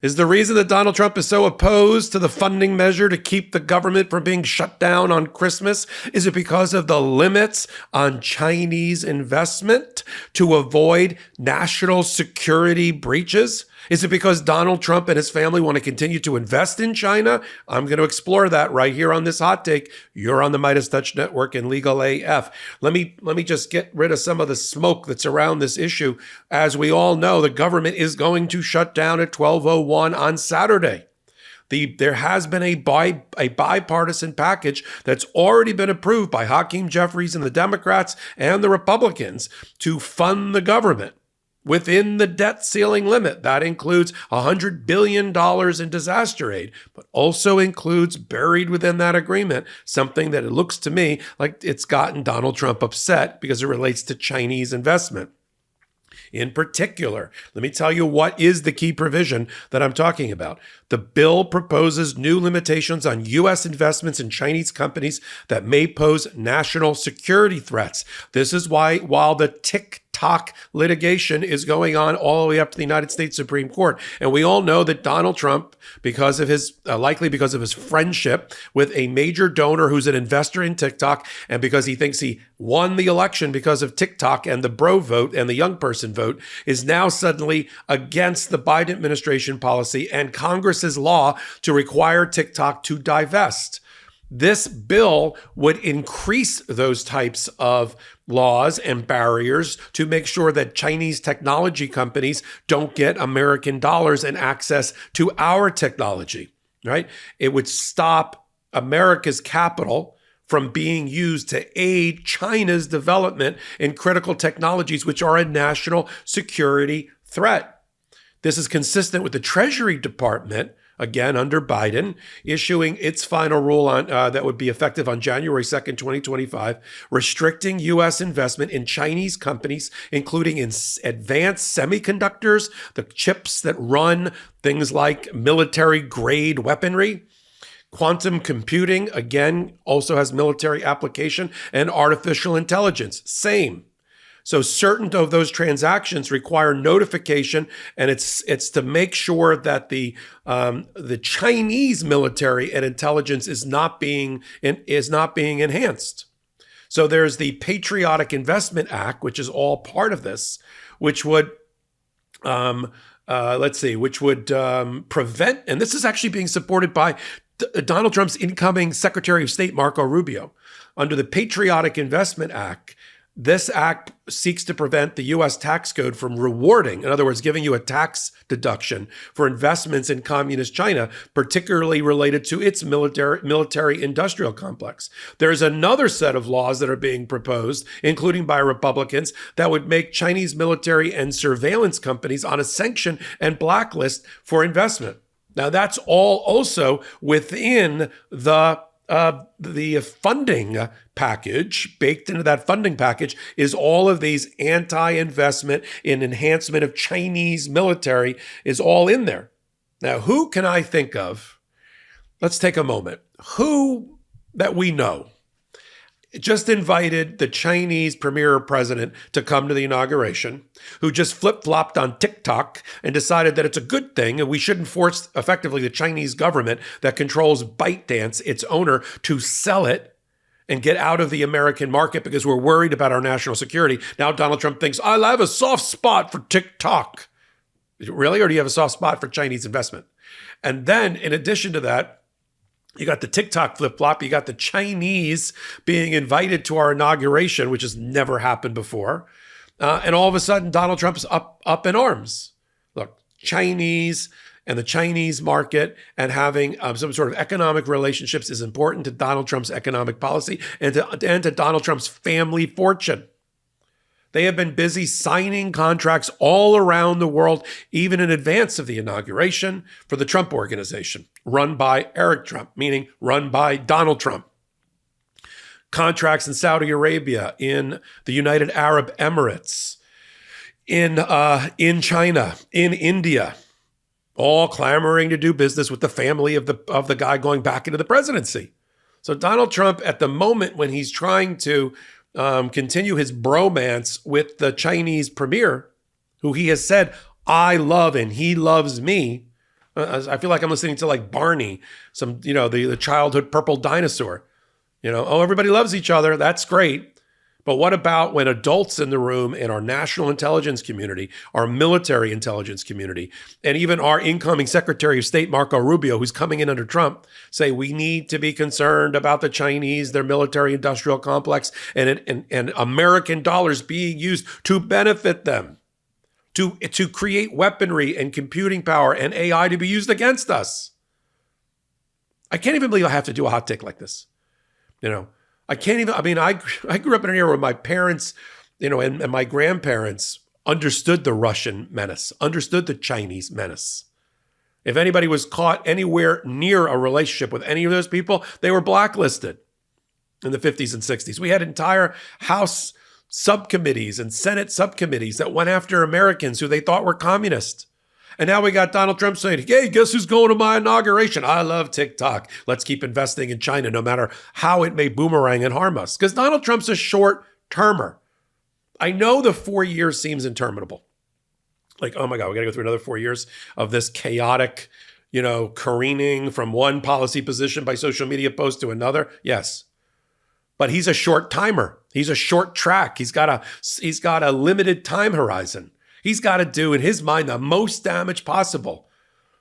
Is the reason that Donald Trump is so opposed to the funding measure to keep the government from being shut down on Christmas? Is it because of the limits on Chinese investment to avoid national security breaches? Is it because Donald Trump and his family want to continue to invest in China? I'm going to explore that right here on this hot take. You're on the MeidasTouch Network and Legal AF. Let me just get rid of some of the smoke that's around this issue. As we all know, the government is going to shut down at 12:01 on Saturday. There has been a bipartisan package that's already been approved by Hakeem Jeffries and the Democrats and the Republicans to fund the government within the debt ceiling limit. That includes $100 billion in disaster aid, but also includes, buried within that agreement, something that it looks to me like it's gotten Donald Trump upset because it relates to Chinese investment. In particular, let me tell you what is the key provision that I'm talking about. The bill proposes new limitations on U.S. investments in Chinese companies that may pose national security threats. This is why, while the TikTok litigation is going on all the way up to the United States Supreme Court, and we all know that Donald Trump, because of his likely because of his friendship with a major donor who's an investor in TikTok, and because he thinks he won the election because of TikTok and the bro vote and the young person vote, is now suddenly against the Biden administration policy and Congress's law to require TikTok to divest. This bill would increase those types of laws and barriers to make sure that Chinese technology companies don't get American dollars and access to our technology, right? It would stop America's capital from being used to aid China's development in critical technologies, which are a national security threat. This is consistent with the Treasury Department, again under Biden, issuing its final rule on that would be effective on January 2nd, 2025, restricting U.S. investment in Chinese companies, including in advanced semiconductors, the chips that run things like military-grade weaponry. Quantum computing, again, also has military application, and artificial intelligence, same. So certain of those transactions require notification, and it's to make sure that the Chinese military and intelligence is not being enhanced. So there's the Patriotic Investment Act, which is all part of this, which would prevent, and this is actually being supported by Donald Trump's incoming Secretary of State, Marco Rubio. Under the Patriotic Investment Act, this act seeks to prevent the U.S. tax code from rewarding, in other words, giving you a tax deduction for investments in communist China, particularly related to its military industrial complex. There's another set of laws that are being proposed, including by Republicans, that would make Chinese military and surveillance companies on a sanction and blacklist for investment. Now, that's all also within the funding package. Baked into that funding package is all of these anti-investment in enhancement of Chinese military is all in there. Now, who can I think of? Let's take a moment. Who that we know just invited the Chinese premier president to come to the inauguration, who just flip-flopped on TikTok and decided that it's a good thing and we shouldn't force effectively the Chinese government that controls ByteDance, its owner, to sell it and get out of the American market because we're worried about our national security. Now Donald Trump thinks, I have a soft spot for TikTok. Really? Or do you have a soft spot for Chinese investment? And then in addition to that, you got the TikTok flip-flop. You got the Chinese being invited to our inauguration, which has never happened before. And all of a sudden, Donald Trump's up in arms. Look, Chinese and the Chinese market and having some sort of economic relationships is important to Donald Trump's economic policy and to Donald Trump's family fortune. They have been busy signing contracts all around the world, even in advance of the inauguration, for the Trump Organization, run by Eric Trump, meaning run by Donald Trump. Contracts in Saudi Arabia, in the United Arab Emirates, in China, in India, all clamoring to do business with the family of the guy going back into the presidency. So Donald Trump, at the moment when he's trying to continue his bromance with the Chinese premier, who he has said, I love and he loves me. I feel like I'm listening to like Barney, the childhood purple dinosaur. Oh, everybody loves each other. That's great. But what about when adults in the room in our national intelligence community, our military intelligence community, and even our incoming Secretary of State, Marco Rubio, who's coming in under Trump, say we need to be concerned about the Chinese, their military industrial complex, and American dollars being used to benefit them, to create weaponry and computing power and AI to be used against us. I can't even believe I have to do a hot take like this. I can't even, I grew up in an era where my parents, and my grandparents understood the Russian menace, understood the Chinese menace. If anybody was caught anywhere near a relationship with any of those people, they were blacklisted in the 50s and 60s. We had entire House subcommittees and Senate subcommittees that went after Americans who they thought were communist. And now we got Donald Trump saying, hey, guess who's going to my inauguration? I love TikTok. Let's keep investing in China, no matter how it may boomerang and harm us. Because Donald Trump's a short-termer. I know the 4 years seems interminable. Like, oh my God, we got to go through another 4 years of this chaotic, careening from one policy position by social media post to another. Yes. But he's a short timer. He's a short track. He's got a limited time horizon. He's got to do, in his mind, the most damage possible.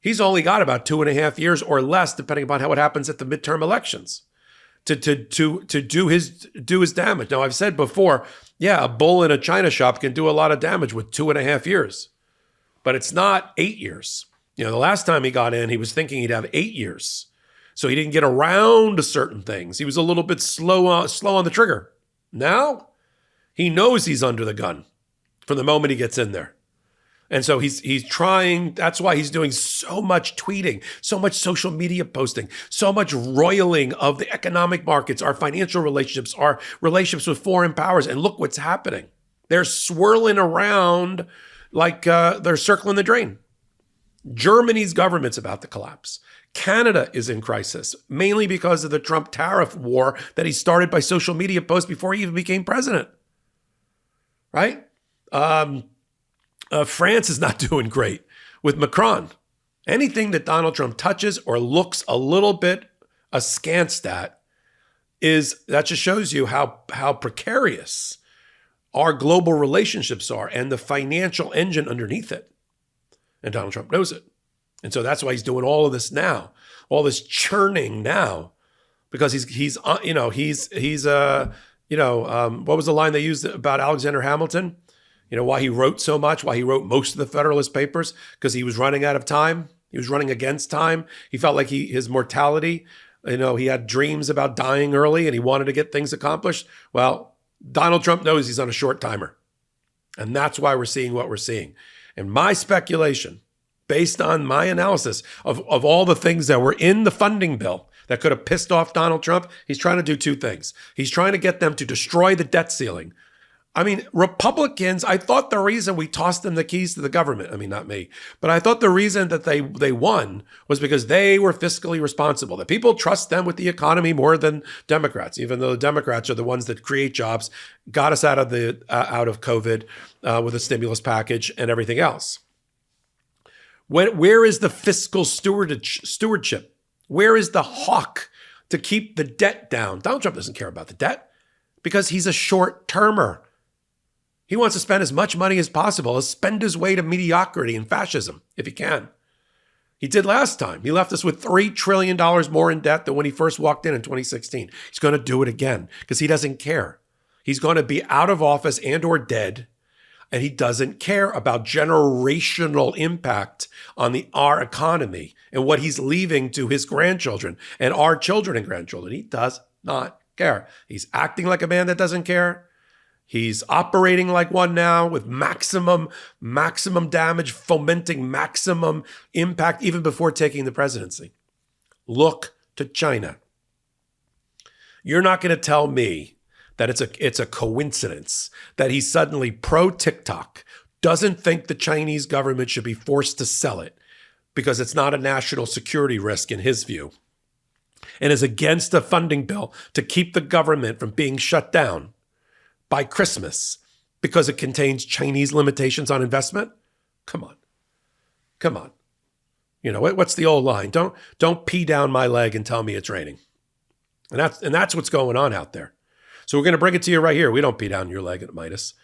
He's only got about 2.5 years or less, depending upon what happens at the midterm elections, to do his damage. Now, I've said before, a bull in a china shop can do a lot of damage with 2.5 years, but it's not 8 years. The last time he got in, he was thinking he'd have 8 years, so he didn't get around to certain things. He was a little bit slow on the trigger. Now, he knows he's under the gun from the moment he gets in there. And so he's trying, that's why he's doing so much tweeting, so much social media posting, so much roiling of the economic markets, our financial relationships, our relationships with foreign powers. And look what's happening. They're swirling around like they're circling the drain. Germany's government's about to collapse. Canada is in crisis, mainly because of the Trump tariff war that he started by social media posts before he even became president. Right? France is not doing great with Macron. Anything that Donald Trump touches or looks a little bit askance at that just shows you how precarious our global relationships are and the financial engine underneath it. And Donald Trump knows it. And so that's why he's doing all of this now, all this churning now, because what was the line they used about Alexander Hamilton? Why he wrote so much, why he wrote most of the Federalist Papers, because he was running out of time. He was running against time. He felt like his mortality, he had dreams about dying early and he wanted to get things accomplished. Well, Donald Trump knows he's on a short timer. And that's why we're seeing what we're seeing. And my speculation, based on my analysis of all the things that were in the funding bill that could have pissed off Donald Trump, he's trying to do two things. He's trying to get them to destroy the debt ceiling. I mean, Republicans, I thought the reason we tossed them the keys to the government, not me, but I thought the reason that they won was because they were fiscally responsible, that people trust them with the economy more than Democrats, even though the Democrats are the ones that create jobs, got us out of COVID with a stimulus package and everything else. Where is the fiscal stewardship? Where is the hawk to keep the debt down? Donald Trump doesn't care about the debt because he's a short-termer. He wants to spend as much money as possible, spend his way to mediocrity and fascism, if he can. He did last time. He left us with $3 trillion more in debt than when he first walked in 2016. He's going to do it again because he doesn't care. He's going to be out of office and or dead, and he doesn't care about generational impact on our economy and what he's leaving to his grandchildren and our children and grandchildren. He does not care. He's acting like a man that doesn't care. He's operating like one now with maximum damage, fomenting maximum impact even before taking the presidency. Look to China. You're not going to tell me that it's a coincidence that he's suddenly pro-TikTok, doesn't think the Chinese government should be forced to sell it because it's not a national security risk in his view, and is against a funding bill to keep the government from being shut down by Christmas because it contains Chinese limitations on investment? Come on. What's the old line? Don't pee down my leg and tell me it's raining. And that's what's going on out there. So we're going to bring it to you right here. We don't pee down your leg at Meidas.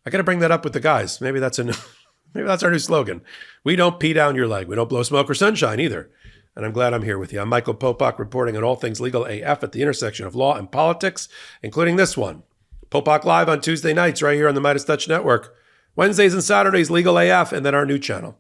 I got to bring that up with the guys. Maybe that's our new slogan. We don't pee down your leg. We don't blow smoke or sunshine either. And I'm glad I'm here with you. I'm Michael Popok, reporting on all things legal AF at the intersection of law and politics, including this one. Popok Live on Tuesday nights right here on the MeidasTouch Network. Wednesdays and Saturdays, Legal AF, and then our new channel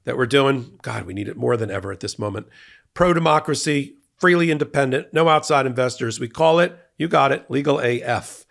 that we're doing. God, we need it more than ever at this moment. Pro-democracy, freely independent, no outside investors. We call it, you got it, Legal AF.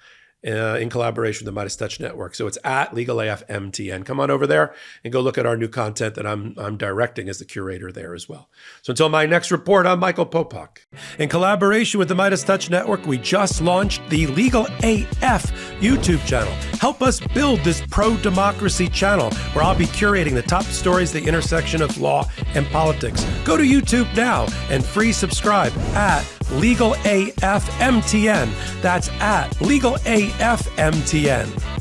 In collaboration with the MeidasTouch Network. So it's at Legal AF MTN. Come on over there and go look at our new content that I'm directing as the curator there as well. So until my next report, I'm Michael Popok. In collaboration with the MeidasTouch Network, we just launched the Legal AF YouTube channel. Help us build this pro-democracy channel where I'll be curating the top stories at the intersection of law and politics. Go to YouTube now and free subscribe at Legal AF MTN. That's at Legal AF MTN.